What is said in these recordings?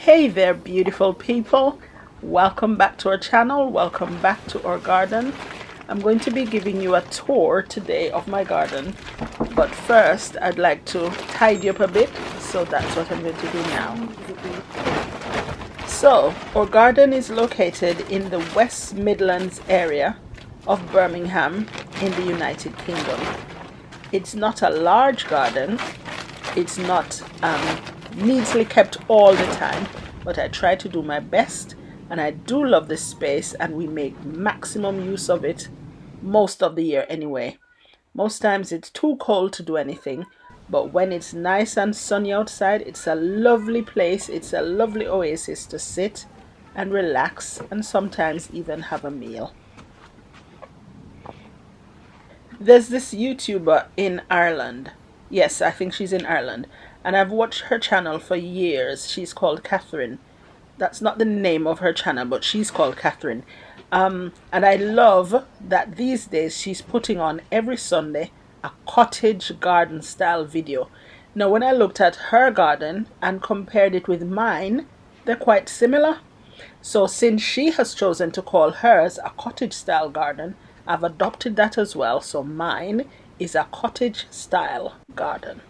Hey there, beautiful people. Welcome back to our channel. Welcome back to our garden. I'm going to be giving you a tour today of my garden, but first I'd like to tidy up a bit, so that's what I'm going to do now. So our garden is located in the West Midlands area of Birmingham in the United Kingdom. It's not a large garden. It's not neatly kept all the time, but I try to do my best, and I do love this space, and we make maximum use of it most of the year anyway. Most times it's too cold to do anything, but when it's nice and sunny outside, it's a lovely place. It's a lovely oasis to sit and relax and sometimes even have a meal. There's this YouTuber in Ireland. Yes, I think she's in Ireland. And I've watched her channel for years. She's called Catherine. That's not the name of her channel, but she's called Catherine. And I love that these days she's putting on every Sunday a cottage garden style video. Now, when I looked at her garden and compared it with mine, they're quite similar. So since she has chosen to call hers a cottage style garden, I've adopted that as well. So mine is a cottage style garden.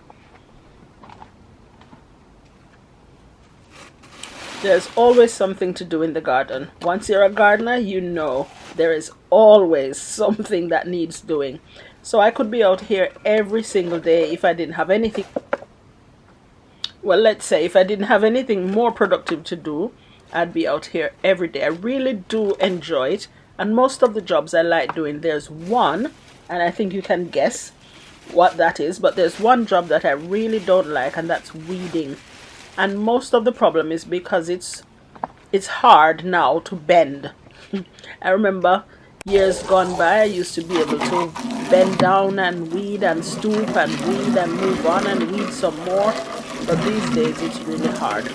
There's always something to do in the garden. Once you're a gardener, you know there is always something that needs doing. So I could be out here every single day if I didn't have anything. Well, let's say if I didn't have anything more productive to do, I'd be out here every day. I really do enjoy it. And most of the jobs I like doing, there's one, and I think you can guess what that is, but there's one job that I really don't like, and that's weeding. And most of the problem is because it's hard now to bend. I remember years gone by, I used to be able to bend down and weed and stoop and weed and move on and weed some more. But these days it's really hard.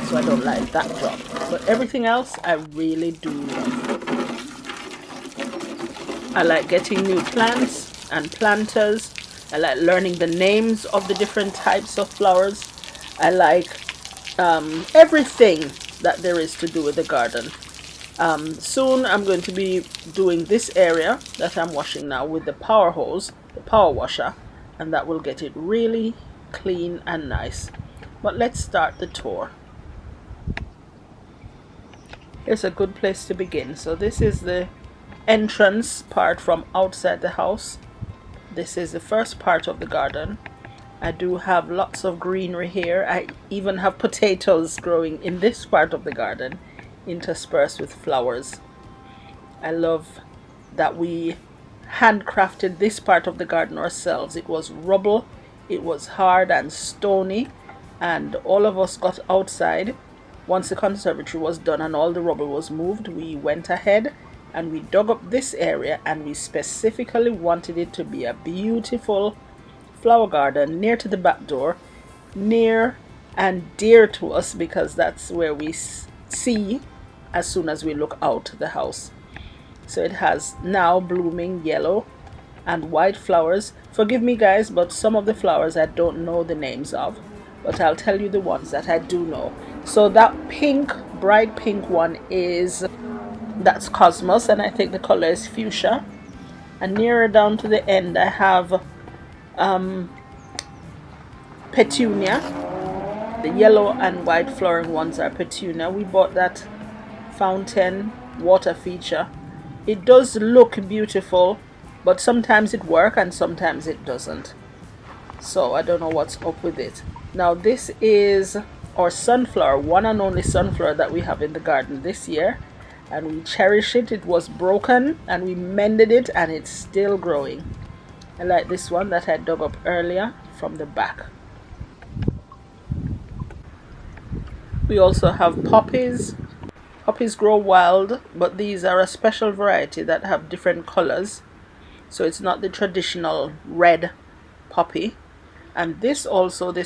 So I don't like that job. But everything else I really do love. I like getting new plants and planters. I like learning the names of the different types of flowers. I like everything that there is to do with the garden. Soon I'm going to be doing this area that I'm washing now with the power hose, the power washer, and that will get it really clean and nice. But let's start the tour. Here's a good place to begin. So this is the entrance part from outside the house. This is the first part of the garden. I do have lots of greenery here. I even have potatoes growing in this part of the garden, interspersed with flowers. I love that we handcrafted this part of the garden ourselves. It was rubble, it was hard and stony, and all of us got outside. Once the conservatory was done and all the rubble was moved, we went ahead and we dug up this area, and we specifically wanted it to be a beautiful flower garden near to the back door, near and dear to us, because that's where we see as soon as we look out the house. So it has now blooming yellow and white flowers. Forgive me guys, but some of the flowers I don't know the names of, but I'll tell you the ones that I do know. So that pink, bright pink one that's Cosmos, and I think the color is fuchsia. And nearer down to the end I have petunia. The yellow and white flowering ones are petunia. We bought that fountain water feature. It does look beautiful, but sometimes it works and sometimes it doesn't. So I don't know what's up with it. Now this is our sunflower, one and only sunflower that we have in the garden this year, and we cherish it. It was broken and we mended it, and it's still growing. I like this one that I dug up earlier from the back. We also have poppies. Poppies grow wild, but these are a special variety that have different colors. So it's not the traditional red poppy. And this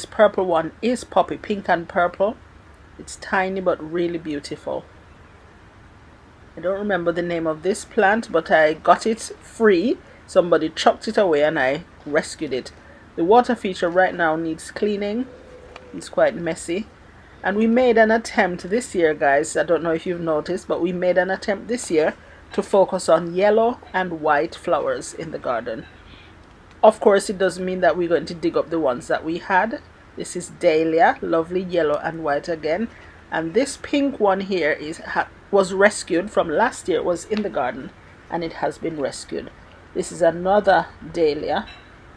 purple one is poppy, pink and purple. It's tiny but really beautiful. I don't remember the name of this plant, but I got it free. Somebody chucked it away and I rescued it. The water feature right now needs cleaning. It's quite messy. And we made an attempt this year, guys. I don't know if you've noticed, but we made an attempt this year to focus on yellow and white flowers in the garden. Of course, it doesn't mean that we're going to dig up the ones that we had. This is dahlia, lovely yellow and white again. And this pink one here was rescued from last year. It was in the garden and it has been rescued. This is another dahlia,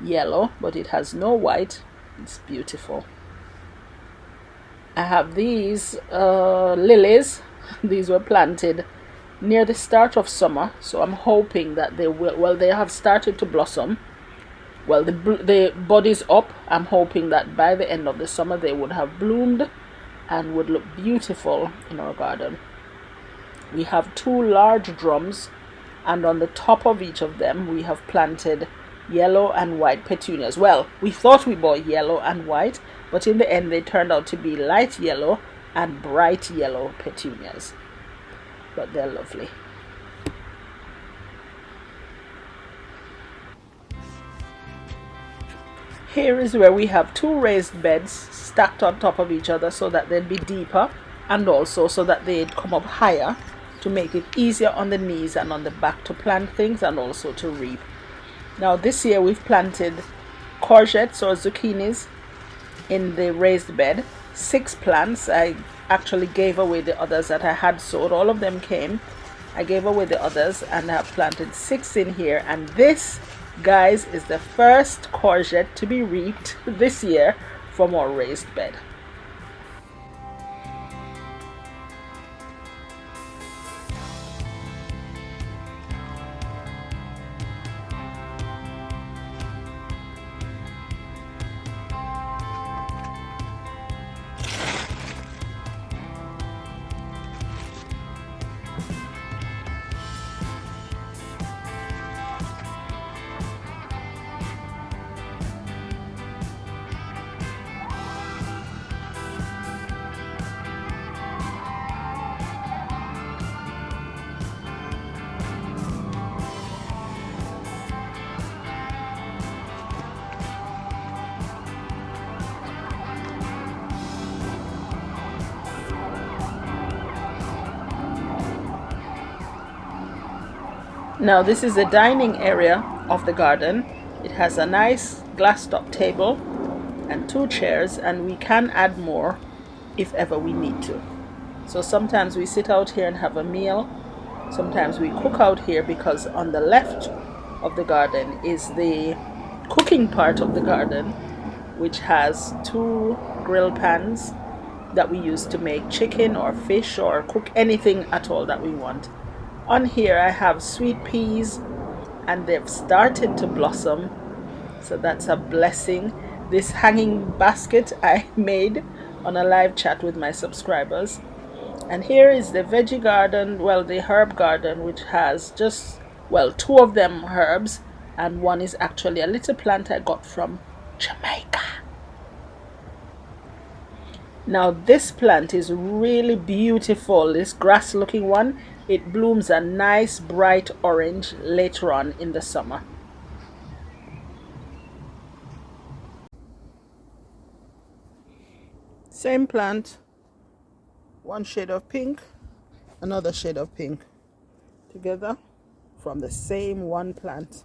yellow, but it has no white. It's beautiful. I have these lilies. These were planted near the start of summer, so I'm hoping that they will, well, they have started to blossom. Well, the body's up. I'm hoping that by the end of the summer they would have bloomed and would look beautiful in our garden. We have 2 large drums, and on the top of each of them we have planted yellow and white petunias. Well, we thought we bought yellow and white, but in the end they turned out to be light yellow and bright yellow petunias. But they're lovely. Here is where we have 2 raised beds stacked on top of each other so that they'd be deeper, and also so that they'd come up higher to make it easier on the knees and on the back to plant things and also to reap. Now this year we've planted courgettes or zucchinis in the raised bed. 6 plants. I actually gave away the others that I had sowed. All of them came. I gave away the others and I have planted 6 in here. And this, guys, is the first courgette to be reaped this year from our raised bed. Now this is the dining area of the garden. It has a nice glass top table and 2 chairs, and we can add more if ever we need to. So sometimes we sit out here and have a meal. Sometimes we cook out here, because on the left of the garden is the cooking part of the garden, which has 2 grill pans that we use to make chicken or fish or cook anything at all that we want. On here I have sweet peas, and they've started to blossom, so that's a blessing. This hanging basket I made on a live chat with my subscribers. And here is the veggie garden, well, the herb garden, which has just, well, 2 of them herbs, and one is actually a little plant I got from Jamaica. Now this plant is really beautiful, this grass looking one. It blooms a nice bright orange later on in the summer. Same plant, 1 shade of pink, another shade of pink, together from the same one plant.